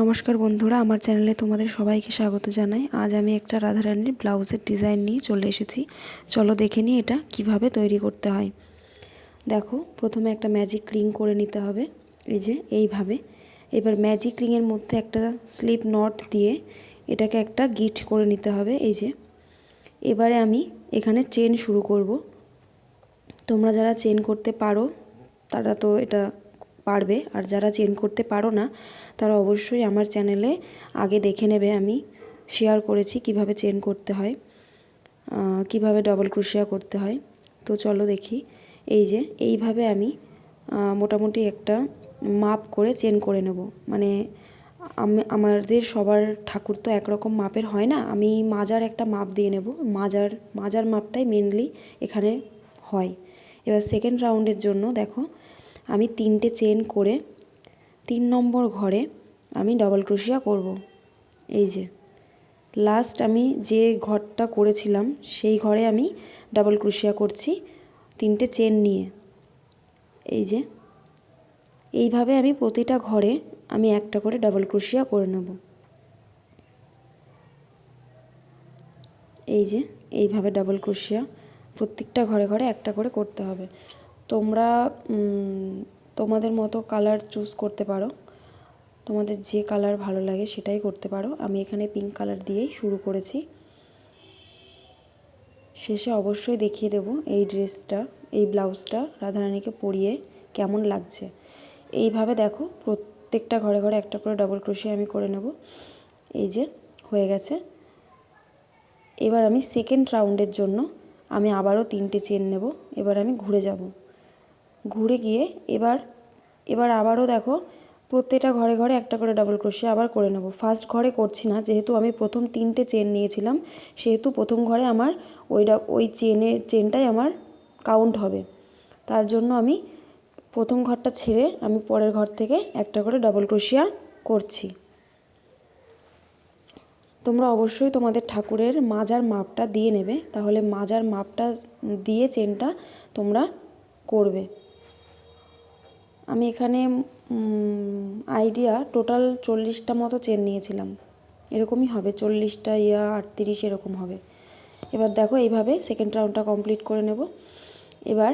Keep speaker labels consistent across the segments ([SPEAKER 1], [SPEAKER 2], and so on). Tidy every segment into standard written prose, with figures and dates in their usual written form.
[SPEAKER 1] নমস্কার বন্ধুরা, আমার চ্যানেলে তোমাদের সবাইকে স্বাগত জানাই। আজ আমি একটা রাধারানীর ব্লাউজের ডিজাইন নিয়ে চলে এসেছি। চলো দেখে নিই এটা কিভাবে তৈরি করতে হয়। দেখো, প্রথমে একটা ম্যাজিক রিং করে নিতে হবে, এই যে এইভাবে। এবার ম্যাজিক রিংয়ের মধ্যে একটা স্লিপ নট দিয়ে এটাকে একটা গিট করে নিতে হবে, এই যে। এবারে আমি এখানে চেন শুরু করব। তোমরা যারা চেন করতে পারো তারা তো এটা পারবে, আর যারা চেন করতে পারো না তারা অবশ্যই আমার চ্যানেলে আগে দেখে নেবে। আমি শেয়ার করেছি কিভাবে চেন করতে হয়, কিভাবে ডবল ক্রোশিয়া করতে হয়। তো চলো দেখি। এই যে এইভাবে আমি মোটামুটি একটা মাপ করে চেন করে নেব। মানে আমাদের সবার ঠাকুর তো একরকম মাপের হয় না, আমি মাজার একটা মাপ দিয়ে নেব। মাজার মাপটাই মেনলি এখানে হয়। এবার সেকেন্ড রাউন্ডের জন্য দেখো, আমি 3টে চেন করে 3 নম্বর ঘরে আমি ডবল ক্রোশিয়া করব। এই যে লাস্ট আমি যে ঘরটা করেছিলাম সেই ঘরে আমি ডবল ক্রোশিয়া করছি 3টে চেন নিয়ে। এই যে এইভাবে আমি প্রতিটা ঘরে আমি একটা করে ডবল ক্রোশিয়া করে নেব। এই যে এইভাবে ডবল ক্রোশিয়া প্রত্যেকটা ঘরে ঘরে একটা করে করতে হবে। তোমরা তোমাদের মতো কালার চুজ করতে পারো, তোমাদের যে কালার ভালো লাগে সেটাই করতে পারো। আমি এখানে পিঙ্ক কালার দিয়েই শুরু করেছি। শেষে অবশ্যই দেখিয়ে দেব এই ড্রেসটা, এই ব্লাউজটা রাধারানীকে পরিয়ে কেমন লাগছে। এইভাবে দেখো প্রত্যেকটা ঘরে ঘরে একটা করে ডবল ক্রোশিয়া আমি করে নেব। এই যে হয়ে গেছে। এবার আমি সেকেন্ড রাউন্ডের জন্য আমি আবারও 3টে চেন নেব। এবার আমি ঘুরে যাব, ঘুরে গিয়ে এবার আবারও দেখো প্রত্যেকটা ঘরে ঘরে একটা করে ডবল ক্রোশিয়া আবার করে নেব। ফার্স্ট ঘরে করছি না, যেহেতু আমি প্রথম 3টে চেন নিয়েছিলাম, সেহেতু প্রথম ঘরে আমার ওই চেনটাই আমার কাউন্ট হবে। তার জন্য আমি প্রথম ঘরটা ছেড়ে আমি পরের ঘর থেকে একটা করে ডবল ক্রোশিয়া করছি। তোমরা অবশ্যই তোমাদের ঠাকুরের মাজার মাপটা দিয়ে নেবে, তাহলে মাজার মাপটা দিয়ে চেনটা তোমরা করবে। আমি এখানে আইডিয়া টোটাল 40টা মতো চেন নিয়েছিলাম, এরকমই হবে 40টা 38 এরকম হবে। এবার দেখো এইভাবে সেকেন্ড রাউন্ডটা কমপ্লিট করে নেব। এবার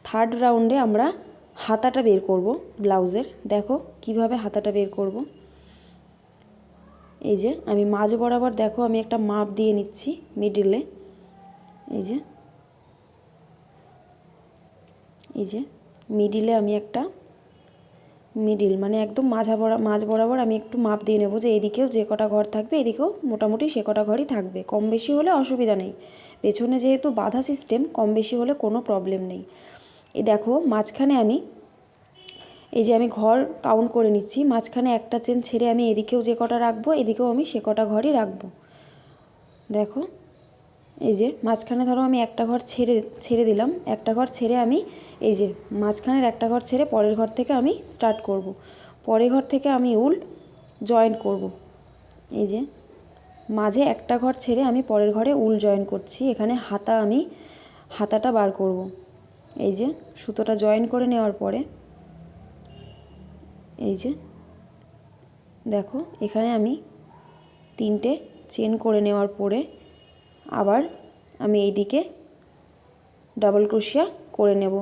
[SPEAKER 1] থার্ড রাউন্ডে আমরা হাতাটা বের করব ব্লাউজের। দেখো কিভাবে হাতাটা বের করব। এই যে আমি মাঝ বরাবর দেখো আমি একটা মাপ দিয়ে নিচ্ছি মিডিলে। এই যে মিডিলে আমি একটা মানে একদম মাঝ বরাবর আমি একটু মাপ দিয়ে নেব, যে এদিকেও যে কটা ঘর থাকবে এদিকেও মোটামুটি সে কটা ঘরই থাকবে। কম বেশি হলে অসুবিধা নেই, পেছনে যেহেতু বাঁধা সিস্টেম, কম বেশি হলে কোনো প্রবলেম নেই। এই দেখো মাঝখানে এই যে আমি ঘর কাউন্ট করে নিচ্ছি, মাঝখানে একটা চেন ছেড়ে আমি এদিকেও যে কটা রাখবো এদিকেও আমি সে কটা ঘরই রাখবো। দেখো এই যে মাঝখানে ধরো আমি একটা ঘর ছেড়ে দিলাম, একটা ঘর ছেড়ে আমি এই যে মাঝখানের একটা ঘর ছেড়ে পরের ঘর থেকে আমি স্টার্ট করব। পরের ঘর থেকে আমি উল জয়েন করব। এই যে মাঝে একটা ঘর ছেড়ে আমি পরের ঘরে উল জয়েন করছি। এখানে হাতাটা বার করব। এই যে সুতোটা জয়েন করে নেওয়ার পরে এই যে দেখো এখানে আমি 3টে চেন করে নেওয়ার পরে আবার আমি এইদিকে ডাবল ক্রোশিয়া করে নেব।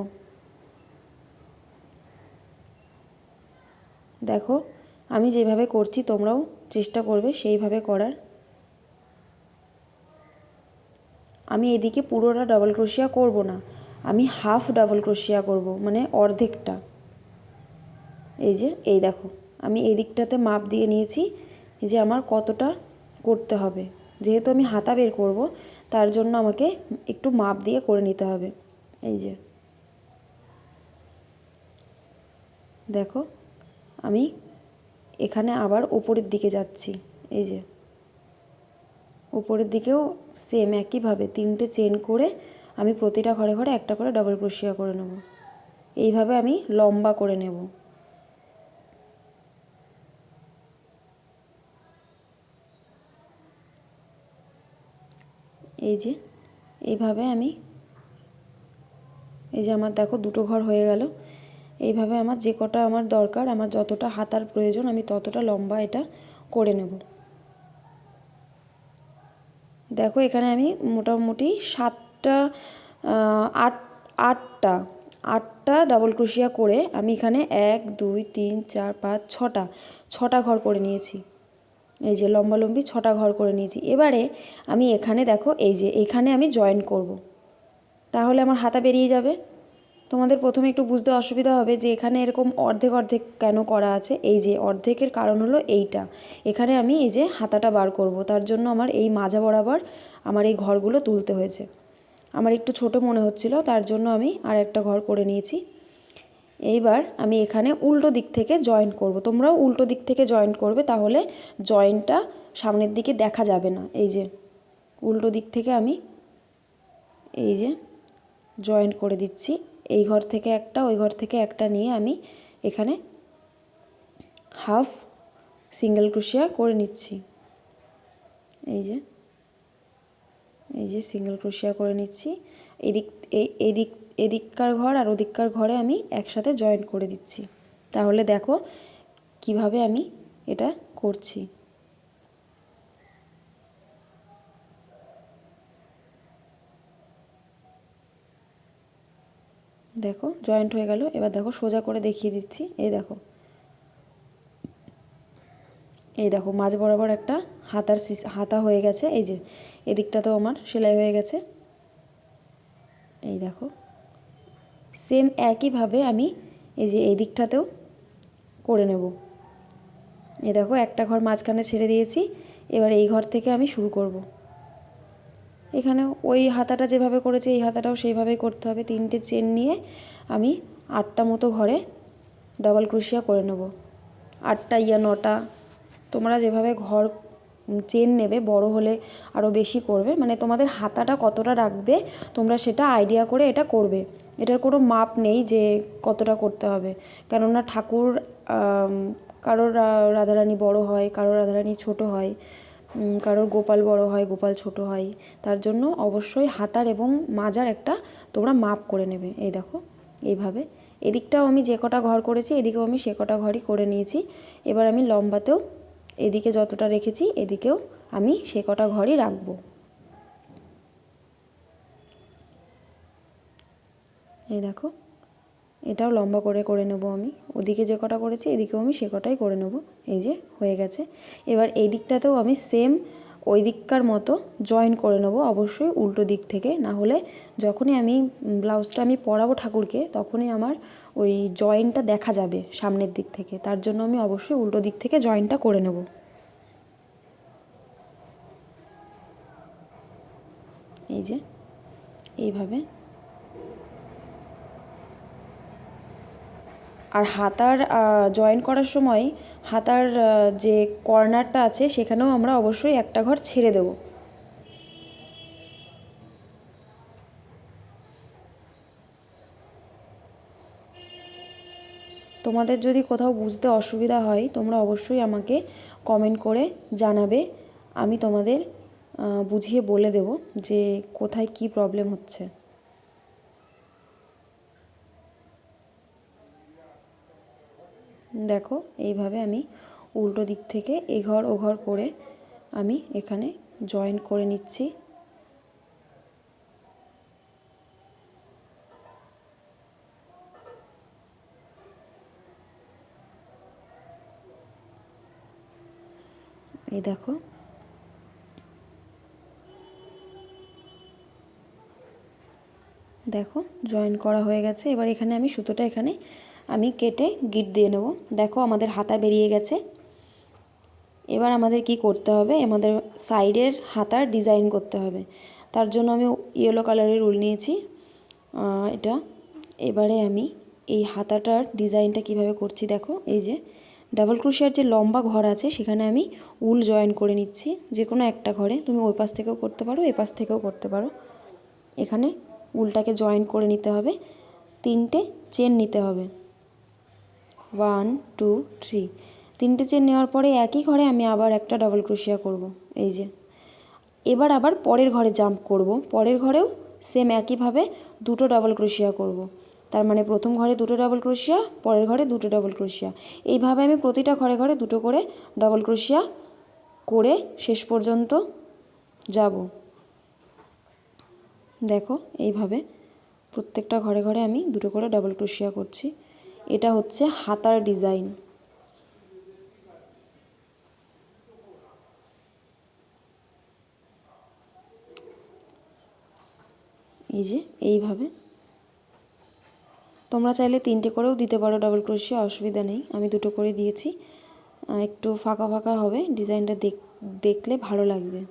[SPEAKER 1] দেখো আমি যেভাবে করছি তোমরাও চেষ্টা করবে সেইভাবে করার। আমি এদিকে পুরোটা ডাবল ক্রোশিয়া করব না, আমি হাফ ডাবল ক্রোশিয়া করব, মানে অর্ধেকটা। এই যে এই দেখো আমি এই দিকটাতে মাপ দিয়ে নিয়েছি, এই যে আমার কতটা করতে হবে। যেহেতু আমি হাতা বের করব তার জন্য আমাকে একটু মাপ দিয়ে করে নিতে হবে। এই যে দেখো আমি এখানে আবার উপরের দিকে যাচ্ছি। এই যে উপরের দিকেও সেম একইভাবে 3টে চেন করে আমি প্রতিটা ঘরে ঘরে একটা করে ডবল ক্রোশিয়া করে নেব। এইভাবে আমি লম্বা করে নেব। এই যে এইভাবে আমি এই যে আমার দেখো দুটো ঘর হয়ে গেল। এইভাবে আমার যে কটা আমার দরকার, আমার যতটা হাতার প্রয়োজন আমি ততটা লম্বা এটা করে নেব। দেখো এখানে আমি মোটামুটি আটটা ডাবল ক্রোশিয়া করে আমি এখানে 1 2 3 4 5 ছটা ঘর করে নিয়েছি। এই যে লম্বালম্বি 6টা ঘর করে নিয়েছি। এবারে আমি এখানে দেখো এই যে এখানে আমি জয়েন করব, তাহলে আমার হাতা বেরিয়ে যাবে। তোমাদের প্রথমে একটু বুঝতে অসুবিধা হবে যে এখানে এরকম অর্ধেক অর্ধেক কেন করা আছে। এই যে অর্ধেকের কারণ হলো এইটা, এখানে আমি এই যে হাতাটা বার করব, তার জন্য আমার এই মাজা বরাবর আমার এই ঘরগুলো তুলতে হয়েছে। আমার একটু ছোট মনে হচ্ছিল, তার জন্য আমি আর একটা ঘর করে নিয়েছি। এইবার আমি এখানে উল্টো দিক থেকে জয়েন্ট করব। তোমরাও উল্টো দিক থেকে জয়েন্ট করবে, তাহলে জয়েন্টটা সামনের দিকে দেখা যাবে না। এই যে উল্টো দিক থেকে আমি এই যে জয়েন্ট করে দিচ্ছি। এই ঘর থেকে একটা, ওই ঘর থেকে একটা নিয়ে আমি এখানে হাফ সিঙ্গেল ক্রোশিয়া করে নিচ্ছি। এই যে সিঙ্গেল ক্রোশিয়া করে নিচ্ছি। এদিককার ঘর আর ওদিককার ঘরে আমি একসাথে জয়েন্ট করে দিচ্ছি। তাহলে দেখো কিভাবে আমি এটা করছি। দেখো জয়েন্ট হয়ে গেল। এবার দেখো সোজা করে দেখিয়ে দিচ্ছি। এই দেখো মাঝ বরাবর একটা হাতা হয়ে গেছে। এই যে এদিকটাতেও আমার সেলাই হয়ে গেছে। এই দেখো সেম একইভাবে আমি এই যে এই দিকটাতেও করে নেব। এই দেখো একটা ঘর মাঝখানে ছেড়ে দিয়েছি। এবার এই ঘর থেকে আমি শুরু করব। এখানে ওই হাতাটা যেভাবে করেছি এই হাতাটাও সেইভাবেই করতে হবে। 3টে চেন নিয়ে আমি 8টা মতো ঘরে ডাবল ক্রোশিয়া করে নেব। 8টা ইয়া 9টা, তোমরা যেভাবে ঘর চেন নেবে, বড় হলে আরও বেশি করবে, মানে তোমাদের হাতাটা কতটা রাখবে তোমরা সেটা আইডিয়া করে এটা করবে। এটার কোনো মাপ নেই যে কতটা করতে হবে, কেননা ঠাকুর কারোর রাধারানী বড় হয়, কারোর রাধারানী ছোট হয়, কারোর গোপাল বড় হয়, গোপাল ছোট হয়। তার জন্য অবশ্যই হাতার এবং মাজার একটা তোমরা মাপ করে নেবে। এই দেখো এইভাবে এদিকটাও আমি যে কটা ঘর করেছি এদিকেও আমি সে কটা ঘরই করে নিয়েছি। এবার আমি লম্বাতেও এদিকে যতটা রেখেছি এদিকেও আমি সে কটা ঘরই রাখবো। এই দেখো এটাও লম্বা করে করে নেব আমি। ওদিকে যে কটা করেছি এদিকেও আমি সে কটাই করে নেব। এই যে হয়ে গেছে। এবার এই দিকটাতেও আমি সেম ওই দিককার মতো জয়েন করে নেব, অবশ্যই উল্টো দিক থেকে। না হলে যখনই আমি ব্লাউজটা আমি পরাবো ঠাকুরকে তখনই আমার ওই জয়েন্টটা দেখা যাবে সামনের দিক থেকে। তার জন্য আমি অবশ্যই উল্টো দিক থেকে জয়েন্টটা করে নেব। এই যে এইভাবে। আর হাতার জয়েন করার সময় হাতার যে কর্নারটা আছে সেখানেও আমরা অবশ্যই একটা ঘর ছেড়ে দেব। তোমাদের যদি কোথাও বুঝতে অসুবিধা হয় তোমরা অবশ্যই আমাকে কমেন্ট করে জানাবে। আমি তোমাদের বুঝিয়ে বলে দেব যে কোথায় কি প্রবলেম হচ্ছে। দেখো এইভাবে আমি উল্টো দিক থেকে এ ঘর ও ঘর করে আমি এখানে জয়েন করে নিচ্ছি। এই দেখো জয়েন করা হয়ে গেছে। এবার এখানে আমি সুতোটা এখানে আমি কেটে গিট দিয়ে নেব। দেখো আমাদের হাতা বেরিয়ে গেছে। এবার আমাদের কি করতে হবে, আমাদের সাইডের হাতার ডিজাইন করতে হবে। তার জন্য আমি ইয়েলো কালারের উল নিয়েছি এটা। এবারে আমি এই হাতাটার ডিজাইনটা কিভাবে করছি দেখো। এই যে ডাবল ক্রোশিয়ার যে লম্বা ঘর আছে সেখানে আমি উল জয়েন করে নিচ্ছি। যে কোনো একটা ঘরে, তুমি ওই পাশ থেকেও করতে পারো, এ পাশ থেকেও করতে পারো। এখানে উলটাকে জয়েন করে নিতে হবে। 3টে চেন নিতে হবে, 1 2 3। 3টে চেন নেওয়ার পরে একই ঘরে আমি আবার একটা ডাবল ক্রোশিয়া করব। এই যে এবার আবার পরের ঘরে জাম্প করব। পরের ঘরেও সেম একইভাবে 2টো ডাবল ক্রোশিয়া করব। তার মানে প্রথম ঘরে দুটো ডাবল ক্রোশিয়া, পরের ঘরে দুটো ডাবল ক্রোশিয়া। এইভাবে আমি প্রতিটা ঘরে ঘরে দুটো করে ডাবল ক্রোশিয়া করে শেষ পর্যন্ত যাব। দেখো এইভাবে প্রত্যেকটা ঘরে ঘরে আমি দুটো করে ডাবল ক্রোশিয়া করছি। এটা হচ্ছে হাতার ডিজাইন। এই যে এইভাবে তোমরা চাইলে 3টে করেও দিতে পারো ডাবল ক্রোশিয়া, অসুবিধা নেই। আমি দুটো করে দিয়েছি। একটু ফাঁকা ফাঁকা হবে, ডিজাইনটা দেখলে ভালো লাগবে,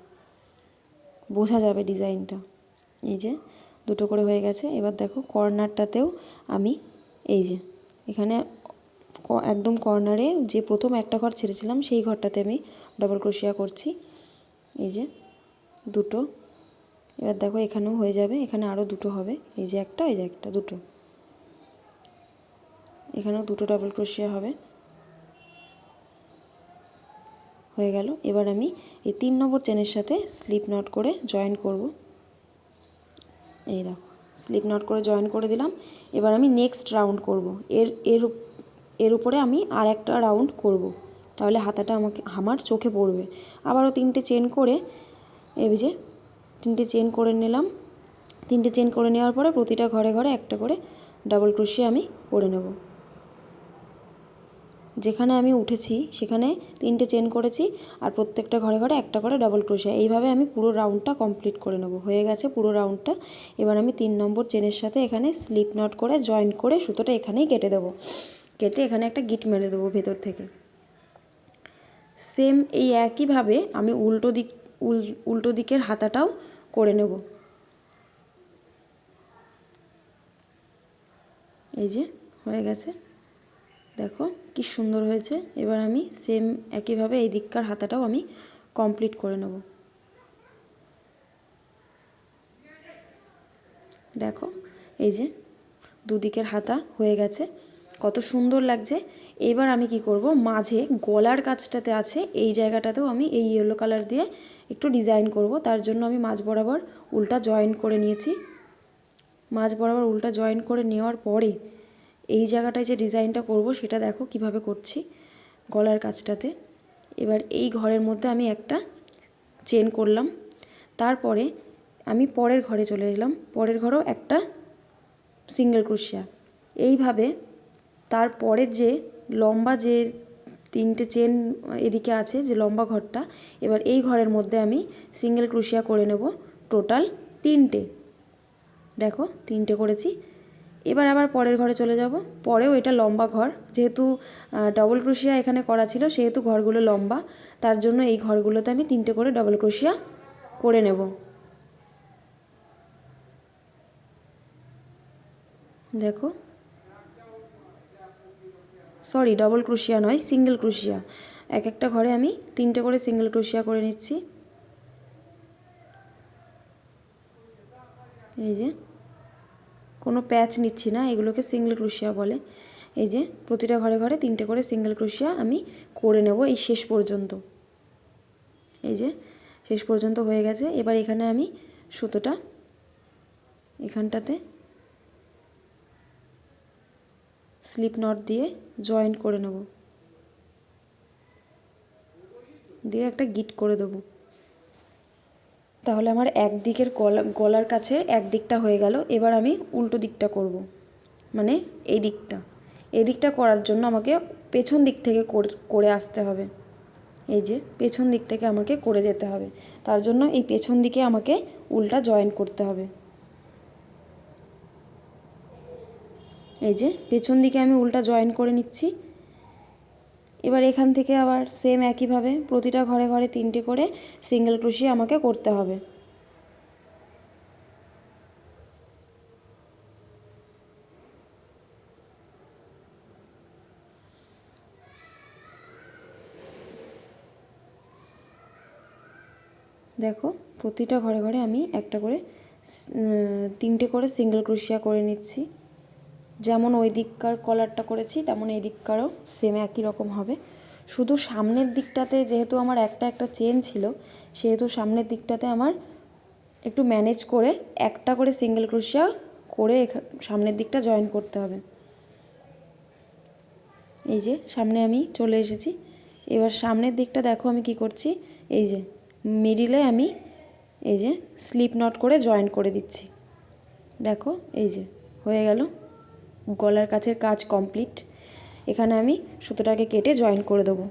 [SPEAKER 1] বোঝা যাবে ডিজাইনটা। এই যে দুটো করে হয়ে গেছে। এবার দেখো কর্নারটাতেও আমি এই যে এখানে একদম কর্নারে যে প্রথম একটা ঘর ছেড়েছিলাম সেই ঘরটাতে আমি ডাবল ক্রোশিয়া করছি। এই যে দুটো। এবার দেখো এখানেও হয়ে যাবে, এখানে আরও দুটো হবে। এই যে একটা, এই যে একটা, দুটো। এখানেও দুটো ডাবল ক্রোশিয়া হবে, হয়ে গেল। এবার আমি এই 3 নম্বর চেনের সাথে স্লিপ নট করে জয়েন করব। এই দেখো স্লিপ নট করে জয়েন করে দিলাম। এবার আমি নেক্সট রাউন্ড করব। এর উপরে আমি আর একটা রাউন্ড করব, তাহলে হাতাটা আমার চোখে পড়বে। আবারও 3টে চেন করে, এই যে 3টে চেন করে নিলাম। 3টে চেন করে নেওয়ার পরে প্রতিটা ঘরে ঘরে একটা করে ডাবল ক্রোশিয়া আমি করে নেব। যেখানে আমি উঠেছি সেখানে 3টে চেন করেছি, আর প্রত্যেকটা ঘরে ঘরে একটা করে ডাবল ক্রোশিয়া। এইভাবে আমি পুরো রাউন্ডটা কমপ্লিট করে নেব। হয়ে গেছে পুরো রাউন্ডটা। এবার আমি 3 নম্বর চেনের সাথে এখানে স্লিপ নট করে জয়েন করে সুতোটা এখানেই কেটে দেবো। কেটে এখানে একটা গিট মেরে দেবো ভেতর থেকে। সেম এই একইভাবে আমি উল্টো দিকের হাতাটাও করে নেব। এই যে হয়ে গেছে, দেখো কি সুন্দর হয়েছে। এবার আমি সেম একইভাবে এই দিককার হাতাটাও আমি কমপ্লিট করে নেব। দেখো এই যে দুদিকের হাতা হয়ে গেছে, কত সুন্দর লাগছে। এবার আমি কি করব, মাঝে গলার কাছটাতে আছে এই জায়গাটাতেও আমি এই ইয়েলো কালার দিয়ে একটু ডিজাইন করব। তার জন্য আমি মাঝ বরাবর উল্টা জয়েন করে নিয়েছি। মাঝ বরাবর উল্টা জয়েন করে নেওয়ার পরে এই জায়গাটায় যে ডিজাইনটা করব সেটা দেখো কিভাবে করছি গলার কাছটাতে। এবার এই ঘরের মধ্যে আমি একটা চেন করলাম, তারপরে আমি পরের ঘরে চলে এলাম। পরের ঘরেও একটা সিঙ্গেল ক্রোশিয়া। এইভাবে তারপরের যে লম্বা যে 3টে চেন এদিকে আছে যে লম্বা ঘরটা, এবার এই ঘরের মধ্যে আমি সিঙ্গেল ক্রোশিয়া করে নেব টোটাল 3টে। দেখো 3টে করেছি। এবার আবার পরের ঘরে চলে যাব। পরেও এটা লম্বা ঘর, যেহেতু ডাবল ক্রোশিয়া এখানে করা ছিল সেহেতু ঘরগুলো লম্বা, তার জন্য এই ঘরগুলোতে আমি 3টে করে ডাবল ক্রোশিয়া করে নেব। দেখো, সরি ডাবল ক্রোশিয়া নয়, সিঙ্গেল ক্রোশিয়া। এক একটা ঘরে আমি 3টে করে সিঙ্গেল ক্রোশিয়া করে নিচ্ছি। এই যে কোনো প্যাচ নিচ্ছি না, এগুলোকে সিঙ্গেল ক্রোশিয়া বলে। এই যে প্রতিটা ঘরে ঘরে 3টে করে সিঙ্গেল ক্রোশিয়া আমি করে নেব এই শেষ পর্যন্ত। এই যে শেষ পর্যন্ত হয়ে গেছে। এবার এখানে আমি সুতোটা এখানটাতে স্লিপ নট দিয়ে জয়েন করে নেব, দিয়ে একটা গিট করে দেবো। তাহলে আমার একদিকের গলার কাছে একদিকটা হয়ে গেল। এবার আমি উল্টো দিকটা করব, মানে এই দিকটা করার জন্য আমাকে পেছন দিক থেকে করে আসতে হবে। এই যে পেছন দিক থেকে আমাকে করে যেতে হবে, তার জন্য এই পেছন দিকে আমাকে উল্টা জয়েন করতে হবে। এই যে পেছন দিকে আমি উল্টা জয়েন করে নিচ্ছি। এবার এখান থেকে আবার সেম একইভাবে প্রতিটা ঘরে ঘরে 3টে করে সিঙ্গেল ক্রোশিয়া আমাকে করতে হবে। দেখো প্রতিটা ঘরে ঘরে আমি একটা করে 3টে করে সিঙ্গেল ক্রোশিয়া করে নিচ্ছি। যেমন ওই দিককার কলারটা করেছি তেমন এই দিককারও সেম একই রকম হবে। শুধু সামনের দিকটাতে যেহেতু আমার একটা চেন ছিল, সেহেতু সামনের দিকটাতে আমার একটু ম্যানেজ করে একটা করে সিঙ্গেল ক্রোশিয়া করে সামনের দিকটা জয়েন করতে হবে। এই যে সামনে আমি চলে এসেছি। এবার সামনের দিকটা দেখো আমি কি করছি, এই যে মিডিলে আমি এই যে স্লিপ নট করে জয়েন করে দিচ্ছি। দেখো এই যে হয়ে গেল, গলার কাছের কাজ কমপ্লিট। এখানে আমি সুতোটাকে কেটে জয়েন করে দেবো।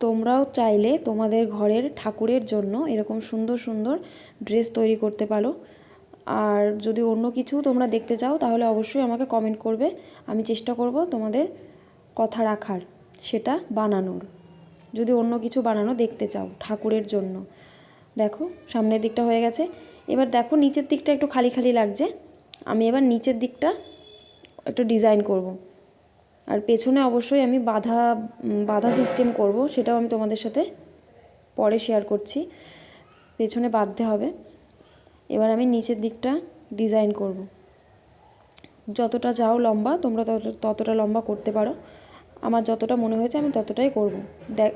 [SPEAKER 1] তোমরাও চাইলে তোমাদের ঘরের ঠাকুরের জন্য এরকম সুন্দর সুন্দর ড্রেস তৈরি করতে পারো। আর যদি অন্য কিছু তোমরা দেখতে চাও তাহলে অবশ্যই আমাকে কমেন্ট করবে, আমি চেষ্টা করব তোমাদের কথা রাখার, সেটা বানানোর। যদি অন্য কিছু বানানো দেখতে চাও ঠাকুরের জন্য। দেখো সামনের দিকটা হয়ে গেছে। এবার দেখো নিচের দিকটা একটু খালি খালি লাগছে, আমি এবার নিচের দিকটা একটু ডিজাইন করব। আর পেছনে অবশ্যই আমি বাঁধা সিস্টেম করব, সেটাও আমি তোমাদের সাথে পরে শেয়ার করছি। পেছনে বাঁধতে হবে। এবার আমি নিচের দিকটা ডিজাইন করব। যতটা চাও লম্বা তোমরা ততটা লম্বা করতে পারো। আমার যতটা মনে হয়েছে আমি ততটাই করব।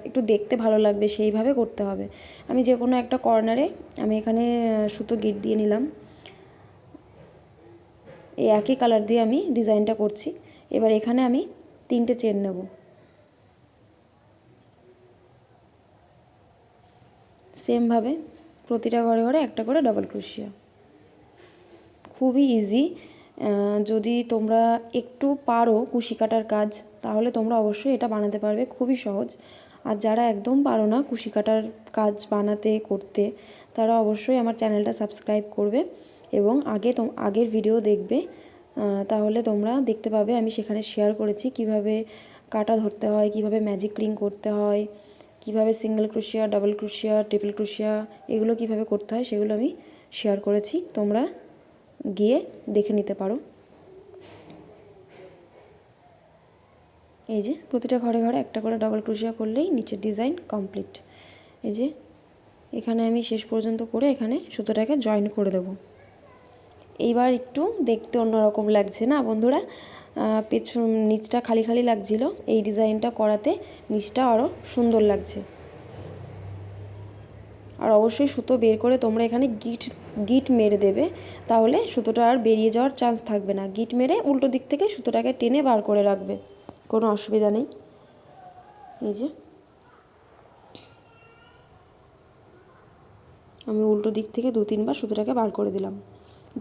[SPEAKER 1] একটু দেখতে ভালো লাগবে সেইভাবে করতে হবে। আমি যে কোনো একটা কর্নারে আমি এখানে সুতো গিট দিয়ে নিলাম। এই একই কালার দিয়ে আমি ডিজাইনটা করছি। এবার এখানে আমি 3টে চেন নেব। সেমভাবে প্রতিটা ঘরে ঘরে একটা করে ডাবল ক্রোশিয়া। খুবই ইজি। যদি তোমরা একটু পারো কুশি কাটার কাজ তাহলে তোমরা অবশ্যই এটা বানাতে পারবে, খুবই সহজ। আর যারা একদম পারো না কুশি কাটার কাজ বানাতে করতে, তারা অবশ্যই আমার চ্যানেলটা সাবস্ক্রাইব করবে এবং আগের ভিডিও দেখবে। তাহলে তোমরা দেখতে পাবে আমি সেখানে শেয়ার করেছি কিভাবে কাটা ধরতে হয়, কিভাবে ম্যাজিক রিং করতে হয়, কিভাবে সিঙ্গেল ক্রোশিয়া, ডাবল ক্রোশিয়া, ট্রিপল ক্রোশিয়া এগুলো কিভাবে করতে হয় সেগুলো আমি শেয়ার করেছি। তোমরা গিয়ে দেখে নিতে পারো। এই যে প্রতিটা ঘরে ঘরে একটা করে ডাবল ক্রোশিয়া করলেই নিচের ডিজাইন কমপ্লিট। এই যে এখানে আমি শেষ পর্যন্ত করে এখানে সুতোটাকে জয়েন করে দেব। এইবার একটু দেখতে অন্যরকম লাগছে না বন্ধুরা? নিচটা খালি খালি লাগছিল, এই ডিজাইনটা করাতে নিচটা আরও সুন্দর লাগছে। আর অবশ্যই সুতো বের করে তোমরা এখানে গিট মেরে দেবে, তাহলে সুতোটা আর বেরিয়ে যাওয়ার চান্স থাকবে না। গিট মেরে উল্টো দিক থেকে সুতোটাকে টেনে বার করে রাখবে, কোনো অসুবিধা নেই। এই যে আমি উল্টো দিক থেকে 2-3বার সুতোটাকে বার করে দিলাম।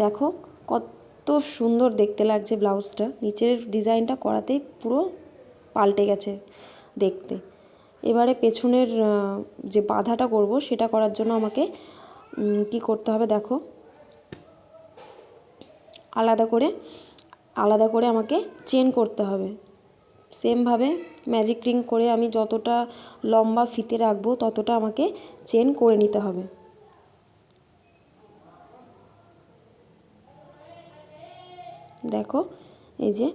[SPEAKER 1] দেখো কত সুন্দর দেখতে লাগছে ব্লাউজটা। নিচের ডিজাইনটা করাতেই পুরো পাল্টে গেছে দেখতে। এবারে পেছনের যে বাঁধাটা করব সেটা করার জন্য আমাকে কি করতে হবে দেখো, আলাদা করে আমাকে চেন করতে হবে। সেমভাবে ম্যাজিক রিং করে আমি যতটা লম্বা ফিতে রাখবো ততটা আমাকে চেন করে নিতে হবে। দেখো এই যে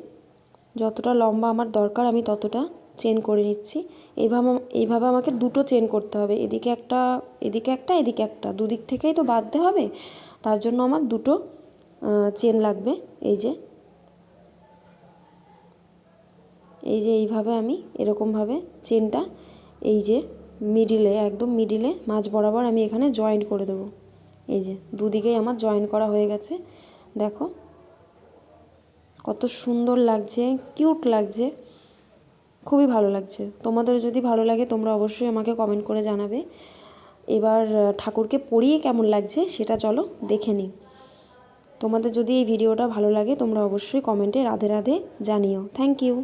[SPEAKER 1] যতটা লম্বা আমার দরকার আমি ততটা চেন করে নিচ্ছি। এইভাবে আমাকে 2টো চেন করতে হবে, এদিকে একটা এদিকে একটা, দুদিক থেকেই তো বাঁধতে হবে, তার জন্য আমার 2টো চেন লাগবে। এই যে এইভাবে আমি এরকমভাবে চেনটা এই যে একদম মিডিলে মাঝ বরাবর আমি এখানে জয়েন করে দেবো। এই যে দুদিকেই আমার জয়েন করা হয়ে গেছে। দেখো কত সুন্দর লাগছে, কিউট লাগছে, খুবই ভালো লাগছে। তোমাদের যদি ভালো লাগে তোমরা অবশ্যই আমাকে কমেন্ট করে জানাবে। এবার ঠাকুরকে পরিয়ে কেমন লাগছে সেটা চলো দেখে নিই। তোমাদের যদি এই ভিডিওটা ভালো লাগে তোমরা অবশ্যই কমেন্টে রাধে রাধে জানিও। Thank you.